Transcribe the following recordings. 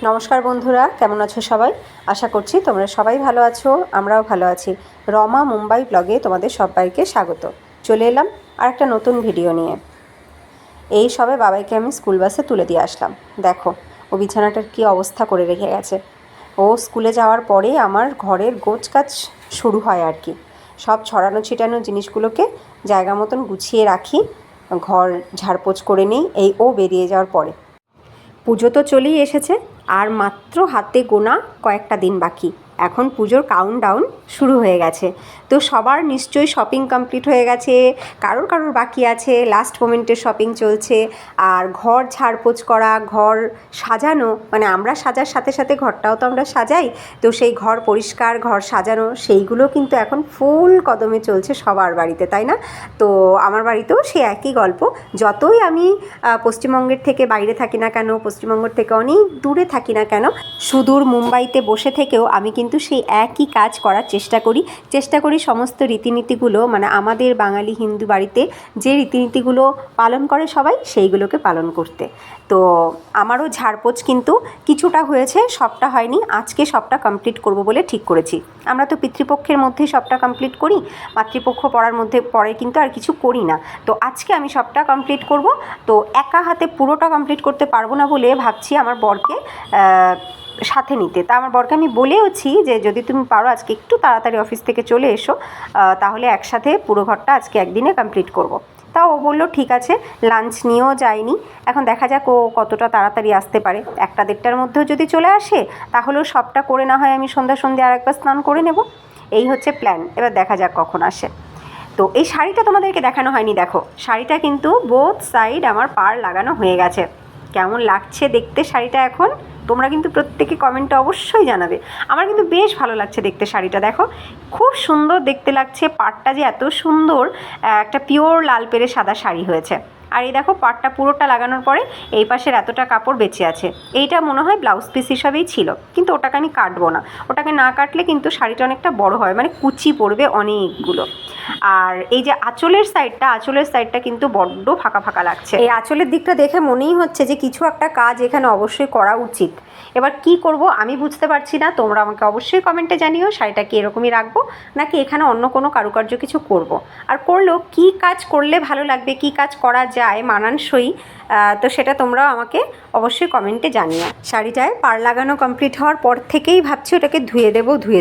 নমস্কার বন্ধুরা, কেমন আছো সবাই? আশা করছি তোমরা সবাই ভালো আছো, আমরাও ভালো আছি। রমা মুম্বাই ব্লগে তোমাদের সবাইকে স্বাগত। চলে এলাম আর একটা নতুন ভিডিও নিয়ে। এই সবে বাবাইকে আমি স্কুল বাসে তুলে দিয়ে আসলাম। দেখো ও বিছানাটার কী অবস্থা করে রেখে গেছে। ও স্কুলে যাওয়ার পরে আমার ঘরের গোছগাছ শুরু হয় আর কি। সব ছড়ানো ছিটানো জিনিসগুলোকে জায়গা মতন গুছিয়ে রাখি, ঘর ঝাড়পোছ করে নিই এই ও বেরিয়ে যাওয়ার পরে। পুজো তো চলেই এসেছে, আর মাত্র হাতে গোনা কয়েকটা দিন বাকি। এখন পুজোর কাউন্টডাউন শুরু হয়ে গেছে। তো সবার নিশ্চয়ই শপিং কমপ্লিট হয়ে গেছে, কারোর বাকি আছে, লাস্ট মোমেন্টের শপিং চলছে। আর ঘর ঝাড়পোছ করা, ঘর সাজানো, মানে আমরা সাজার সাথে সাথে ঘরটাও তো আমরা সাজাই। তো সেই ঘর পরিষ্কার, ঘর সাজানো, সেইগুলো কিন্তু এখন ফুল কদমে চলছে সবার বাড়িতে, তাই না? তো আমার বাড়িতেও সে একই গল্প। যতই আমি পশ্চিমবঙ্গের থেকে বাইরে থাকি না কেন, পশ্চিমবঙ্গের থেকে অনেক দূরে থাকি না কেন, সুদূর মুম্বাইতে বসে থেকেও আমি কিন্তু সেই একই কাজ করার চেষ্টা করি সমস্ত রীতিনীতিগুলো, মানে আমাদের বাঙালি হিন্দু বাড়িতে যে রীতিনীতিগুলো পালন করে সবাই, সেইগুলোকে পালন করতে। তো আমারও ঝাড়পোছ কিন্তু কিছুটা হয়েছে, সবটা হয়নি। আজকে সবটা কমপ্লিট করব বলে ঠিক করেছি। আমরা তো পিতৃপক্ষের মধ্যেই সবটা কমপ্লিট করি, মাতৃপক্ষ পরে কিন্তু আর কিছু করি না। তো আজকে আমি সবটা কমপ্লিট করব। তো একা হাতে পুরোটা কমপ্লিট করতে পারবো না বলে ভাবছি আমার বরকে সাথে নিতে। তা আমার বরকে আমি বলেওছি যে যদি তুমি পারো আজকে একটু তাড়াতাড়ি অফিস থেকে চলে এসো, তাহলে একসাথে পুরো ঘরটা আজকে একদিনে কমপ্লিট করব। তাও ও বললো ঠিক আছে। লাঞ্চ নিয়েও যায়নি। এখন দেখা যাক ও কতটা তাড়াতাড়ি আসতে পারে। 1-1:30টার মধ্যেও যদি চলে আসে তাহলেও সবটা করে না হয় আমি সন্ধ্যা আর একবার স্নান করে নেব। এই হচ্ছে প্ল্যান। এবার দেখা যাক কখন আসে। তো এই শাড়িটা তোমাদেরকে দেখানো হয়নি। দেখো শাড়িটা কিন্তু বোথ সাইড আমার পাড় লাগানো হয়ে গেছে। কেমন লাগছে দেখতে শাড়িটা এখন? তোমরা কিন্তু প্রত্যেকে কমেন্টে অবশ্যই জানাবে। আমার কিন্তু বেশ ভালো লাগছে দেখতে শাড়িটা। দেখো খুব সুন্দর দেখতে লাগছে। পাড়টা যে এত সুন্দর, একটা পিওর লাল পেরে সাদা শাড়ি হয়েছে। আর এই দেখো পাড়টা পুরোটা লাগানোর পরে এই পাশের এতটা কাপড় বেঁচে আছে। এইটা মনে হয় ব্লাউজ পিস হিসাবেই ছিল, কিন্তু ওটাকে আমি কাটবো না। ওটাকে না কাটলে কিন্তু শাড়িটা অনেকটা বড় হয়, মানে কুচি পড়বে অনেকগুলো। আর এই যে আঁচলের সাইডটা কিন্তু বড্ড ফাঁকা লাগছে। এই আঁচলের দিকটা দেখে মনেই হচ্ছে যে কিছু একটা কাজ এখানে অবশ্যই করা উচিত। এবার কি করব আমি বুঝতে পারছি না। তোমরা আমাকে অবশ্যই কমেন্টে জানিও শাড়িটা কি এরকমই রাখবো, নাকি এখানে অন্য কোনো কারুকার্য কিছু করব। আর করলেও কি কাজ করলে ভালো লাগবে, কি কাজ করা যায় মানানসই, তো সেটা তোমরাও আমাকে অবশ্যই কমেন্টে জানিও। শাড়িটায় পাড় লাগানো কমপ্লিট হওয়ার পর থেকেই ভাবছি ওটাকে ধুয়ে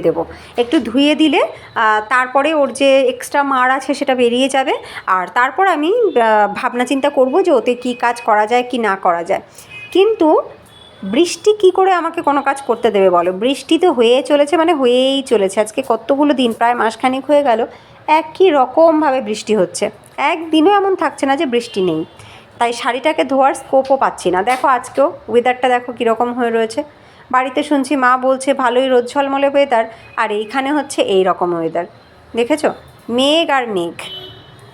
দেবো। একটু ধুয়ে দিলে তারপরে ওর যে এক্সট্রা মাড় আছে সেটা বেরিয়ে যাবে। আর তারপর আমি ভাবনা চিন্তা করব যে ওতে কি কাজ করা যায় কি না করা যায়। কিন্তু বৃষ্টি কি করে আমাকে কোনো কাজ করতে দেবে বলো? বৃষ্টি তো হয়েই চলেছে। আজকে কতগুলো দিন, প্রায় মাসখানেক হয়ে গেল, একই রকমভাবে বৃষ্টি হচ্ছে। একদিনও এমন থাকছে না যে বৃষ্টি নেই। তাই শাড়িটাকে ধোয়ার স্কোপও পাচ্ছি না। দেখো আজকেও ওয়েদারটা দেখো কীরকম হয়ে রয়েছে। বাড়িতে শুনছি মা বলছে ভালোই রোদ ঝলমলে ওয়েদার, আর এইখানে হচ্ছে এই রকম ওয়েদার। দেখেছো, মেঘ আর মেঘ।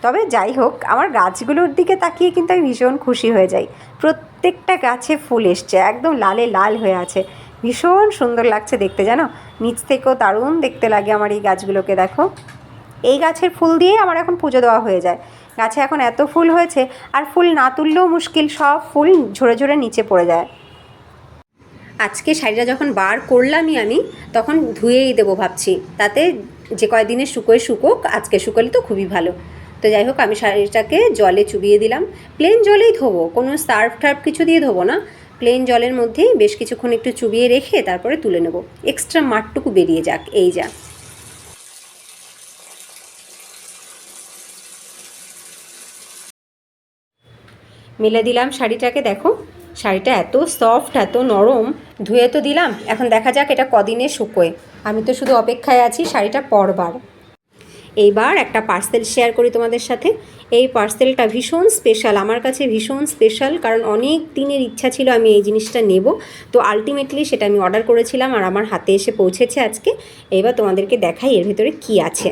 তবে যাই হোক, আমার গাছগুলোর দিকে তাকিয়ে কিন্তু আমি ভীষণ খুশি হয়ে যাই। প্রত্যেকটা গাছে ফুল এসছে, একদম লালে লাল হয়ে আছে। ভীষণ সুন্দর লাগছে দেখতে, জানো। নিচ থেকেও দারুণ দেখতে লাগে আমার এই গাছগুলোকে। দেখো এই গাছের ফুল দিয়েই আমার এখন পুজো দেওয়া হয়ে যায়। গাছে এখন এত ফুল হয়েছে, আর ফুল না তুললেও মুশকিল, সব ফুল ঝরে নিচে পড়ে যায়। আজকে শাড়িটা যখন বার করলামই আমি, তখন ধুয়েই দেবো ভাবছি। তাতে যে কয়দিনে শুকোক, আজকে শুকোলে তো খুবই ভালো। তো যাই হোক, আমি শাড়িটাকে জলে চুবিয়ে দিলাম। প্লেন জলেই ধোবো, কোনো সার্ফ টার্ফ কিছু দিয়ে ধোবো না। প্লেন জলের মধ্যেই বেশ কিছুক্ষণ একটু চুবিয়ে রেখে তারপরে তুলে নেব, এক্সট্রা মাঠটুকু বেরিয়ে যাক। এই যা মেলে দিলাম শাড়িটাকে। দেখো শাড়িটা এত সফট, এত নরম। ধুয়ে তো দিলাম, এখন দেখা যাক এটা কদিনে শুকোয়। আমি তো শুধু অপেক্ষায় আছি শাড়িটা পরবার। এইবার একটা পার্সেল শেয়ার করি তোমাদের সাথে। এই পার্সেলটা ভীষণ স্পেশাল, আমার কাছে ভীষণ স্পেশাল, কারণ অনেক দিনের ইচ্ছা ছিল আমি এই জিনিসটা নেব। তো আলটিমেটলি সেটা আমি অর্ডার করেছিলাম আর আমার হাতে এসে পৌঁছেছে আজকে। এবার তোমাদেরকে দেখাই এর ভেতরে কি আছে।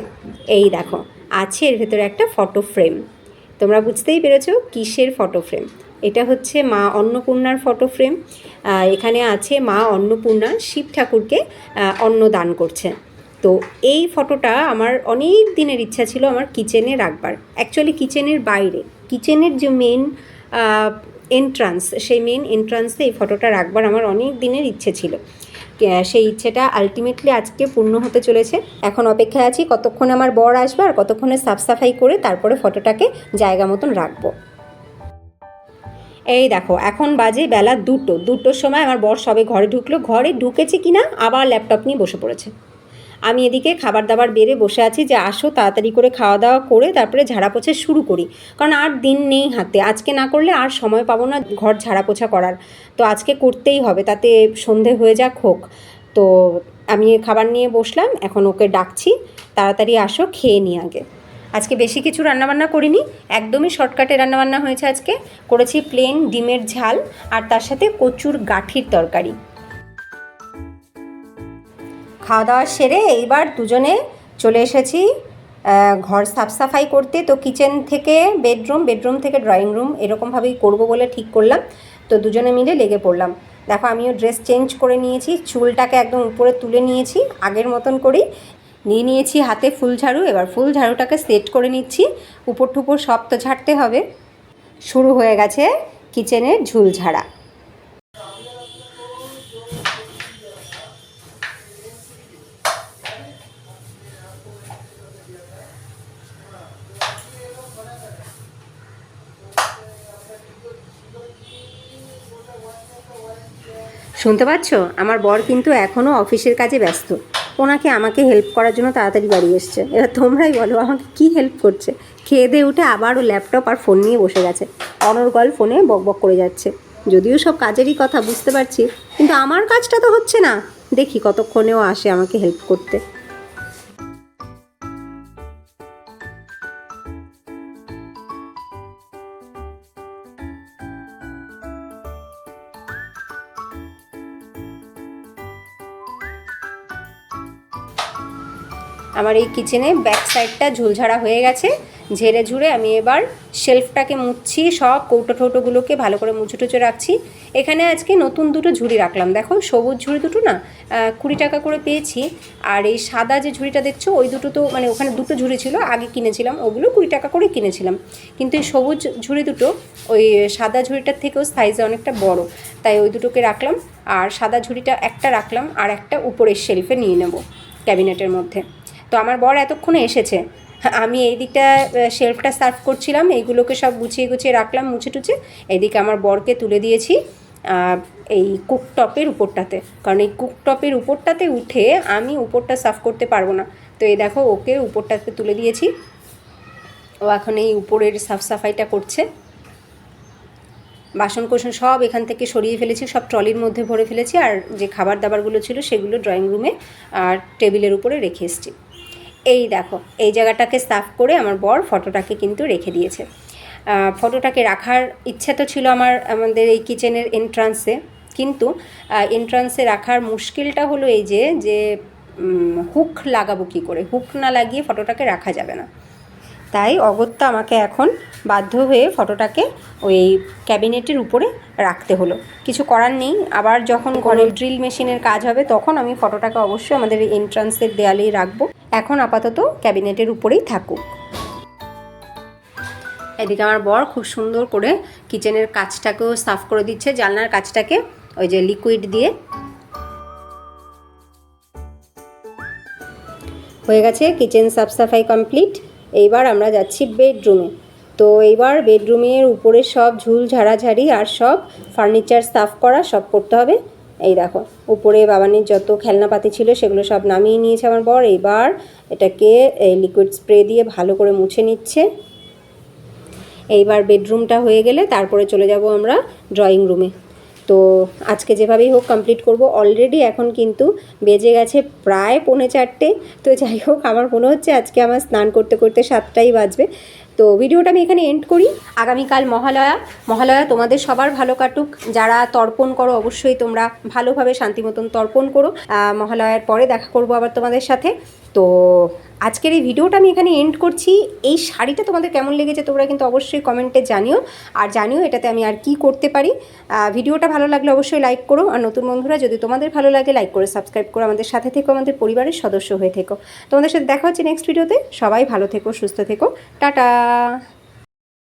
এই দেখো, আছে এর ভেতরে একটা ফটো ফ্রেম। তোমরা বুঝতেই পেরেছো কিসের ফটো ফ্রেম। এটা হচ্ছে মা অন্নপূর্ণার ফটো ফ্রেম। এখানে আছে মা অন্নপূর্ণা শিব ঠাকুরকে অন্ন দান করছে। তো এই ফটোটা আমার অনেক দিনের ইচ্ছা ছিল আমার কিচেনে রাখবার। অ্যাকচুয়ালি কিচেনের বাইরে, কিচেনের যে মেন এন্ট্রান্স, সেই মেন এন্ট্রান্সে এই ফটোটা রাখবার আমার অনেক দিনের ইচ্ছে ছিল। সেই ইচ্ছেটা আলটিমেটলি আজকে পূর্ণ হতে চলেছে। এখন অপেক্ষায় আছি কতক্ষণে আমার বর আসবে আর কতক্ষণে সাফ সাফাই করে তারপরে ফটোটাকে জায়গা মতন রাখবো। এই দেখো এখন বাজে বেলা 2টোর সময় আমার বর সবে ঘরে ঢুকলো। ঘরে ঢুকেছে কি না আবার ল্যাপটপ নিয়ে বসে পড়েছে। আমি এদিকে খাবার দাবার বেড়ে বসে আছি যে আসো তাড়াতাড়ি করে খাওয়া দাওয়া করে তারপরে ঝাড়া পোছা শুরু করি, কারণ আর দিন নেই হাতে। আজকে না করলে আর সময় পাবো না ঘর ঝাড়া পোছা করার, তো আজকে করতেই হবে, তাতে সন্ধে হয়ে যাক হোক। তো আমি খাবার নিয়ে বসলাম, এখন ওকে ডাকছি তাড়াতাড়ি আসো খেয়ে নিই আগে। আজকে বেশি কিছু রান্নাবান্না করিনি, একদমই শর্টকাটে রান্নাবান্না হয়েছে। আজকে করেছি প্লেন ডিমের ঝাল আর তার সাথে কচুর গাঠির তরকারি। খাওয়া দাওয়া সেরে এইবার দুজনে চলে এসেছি ঘর সাফ সাফাই করতে। তো কিচেন থেকে বেডরুম থেকে ড্রয়িং রুম এরকমভাবেই করব বলে ঠিক করলাম। তো দুজনে মিলে লেগে পড়লাম। দেখো আমিও ড্রেস চেঞ্জ করে নিয়েছি, চুলটাকে একদম উপরে তুলে নিয়েছি আগের মতন করেই, নিয়েছি হাতে ফুল ঝাড়ু। এবার ফুল ঝাড়ুটাকে সেট করে নিচ্ছি, উপর টুপর সব তো ঝাড়তে হবে। শুরু হয়ে গেছে কিচেনের ঝুল ঝাড়া। শুনতে পাচ্ছ, আমার বর কিন্তু এখনও অফিসের কাজে ব্যস্ত। ওনাকে আমাকে হেল্প করার জন্য তাড়াতাড়ি বাড়ি এসছে। এবার তোমরাই বলো আমাকে কী হেল্প করছে। খেয়ে দিয়ে উঠে আবারও ল্যাপটপ আর ফোন নিয়ে বসে গেছে, অনর্গল ফোনে বকবক করে যাচ্ছে। যদিও সব কাজেরই কথা বুঝতে পারছি, কিন্তু আমার কাজটা তো হচ্ছে না। দেখি কতক্ষণেও আসে আমাকে হেল্প করতে। আমার এই কিচেনে ব্যাক সাইডটা ঝুলঝাড়া হয়ে গেছে। ঝেড়ে ঝুড়ে আমি এবার শেলফটাকে মুছছি, সব কৌটো ঠৌটোগুলোকে ভালো করে মুছে টুচে রাখছি। এখানে আজকে নতুন দুটো ঝুড়ি রাখলাম। দেখো সবুজ ঝুড়ি দুটো না 20 টাকা করে পেয়েছি, আর এই সাদা যে ঝুড়িটা দেখছো ওই দুটো তো মানে ওখানে দুটো ঝুড়ি ছিল আগে কিনেছিলাম, ওগুলো 20 টাকা করে কিনেছিলাম। কিন্তু এই সবুজ ঝুড়ি দুটো ওই সাদা ঝুড়িটার থেকেও সাইজে অনেকটা বড়, তাই ওই দুটোকে রাখলাম। আর সাদা ঝুড়িটা একটা রাখলাম, আর একটা উপরের শেলফে নিয়ে নেব ক্যাবিনেটের মধ্যে। তো আমার বর এতক্ষণে এসেছে, আমি এই দিকটা শেলফটা সার্ভ করছিলাম, এইগুলোকে সব গুছিয়ে রাখলাম মুছে টুছে। এইদিকে আমার বরকে তুলে দিয়েছি এই কুকটপের উপরটাতে, কারণ এই কুকটপের উপরটাতে উঠে আমি উপরটা সার্ভ করতে পারবো না। তো এই দেখো ওকে উপরটাতে তুলে দিয়েছি, ও এখন এই উপরের সাফ সাফাইটা করছে। বাসন কোসন সব এখান থেকে সরিয়ে ফেলেছি, সব ট্রলির মধ্যে ভরে ফেলেছি, আর যে খাবার দাবারগুলো ছিল সেগুলো ড্রয়িং রুমে আর টেবিলের উপরে রেখে এসেছি। এই দেখো এই জায়গাটাকে সাফ করে আমার বর ফটোটাকে কিন্তু রেখে দিয়েছে। ফটোটাকে রাখার ইচ্ছা তো ছিল আমাদের এই কিচেনের এন্ট্রান্সে, কিন্তু এন্ট্রান্সে রাখার মুশকিলটা হলো এই যে হুক লাগাবো কী করে, হুক না লাগিয়ে ফটোটাকে রাখা যাবে না। তাই অগত্যা আমাকে এখন বাধ্য হয়ে ফটোটাকে ওই ক্যাবিনেটের উপরে রাখতে হলো। কিছু করার নেই, আবার যখন ঘরের ড্রিল মেশিনের কাজ হবে তখন আমি ফটোটাকে অবশ্যই আমাদের এন্ট্রান্সের দেয়ালেই রাখবো। এখন আপাতত ক্যাবিনেটের উপরেই থাকুক। এদিকে আমার বর খুব সুন্দর করে কিচেনের কাজটাকেও সাফ করে দিচ্ছে, জানলার কাজটাকে ওই যে লিকুইড দিয়ে। হয়ে গেছে কিচেন সাফ সাফাই কমপ্লিট। এইবার আমরা যাচ্ছি বেডরুমে। তো এইবার বেডরুমের উপরে সব ঝুল ঝাড়াঝাড়ি আর সব ফার্নিচার সাফ করা সব করতে হবে। এই দেখো উপরে বাবানির যত খেলনাপাতি ছিল সেগুলো সব নামিয়ে নিয়েছে আমার বর। এইবার এটাকে লিকুইড স্প্রে দিয়ে ভালো করে মুছে নিচ্ছে। এইবার বেডরুমটা হয়ে গেলে তারপরে চলে যাব আমরা ড্রয়িং রুমে। তো আজকে যেভাবেই হোক কমপ্লিট করব। অলরেডি এখন কিন্তু বেজে গেছে প্রায় 3:45। তো যাই হোক আমার মনে হচ্ছে আজকে আমার স্নান করতে করতে 7টাই বাজবে। তো ভিডিওটা আমি এখানে এন্ড করি। আগামীকাল মহালয়া তোমাদের সবার ভালো কাটুক। যারা তর্পণ করো অবশ্যই তোমরা ভালোভাবে শান্তি মতন তর্পণ করো। মহালয়ার পরে দেখা করব আবার তোমাদের সাথে। তো আজকের এই ভিডিওটা আমি এখানে এন্ড করছি। এই শাড়িটা তোমাদের কেমন লেগেছে তোমরা কিন্তু অবশ্যই কমেন্টে জানিও, আর জানিও এটাতে আমি আর কি করতে পারি। ভিডিওটা ভালো লাগলে অবশ্যই লাইক করো, আর নতুন বন্ধুরা যদি তোমাদের ভালো লাগে লাইক করে সাবস্ক্রাইব করো, আমাদের সাথে থেকো, আমাদের পরিবারের সদস্য হয়ে থেকো। তোমাদের সাথে দেখা হচ্ছে নেক্সট ভিডিওতে। সবাই ভালো থেকো, সুস্থ থেকো, টাটা।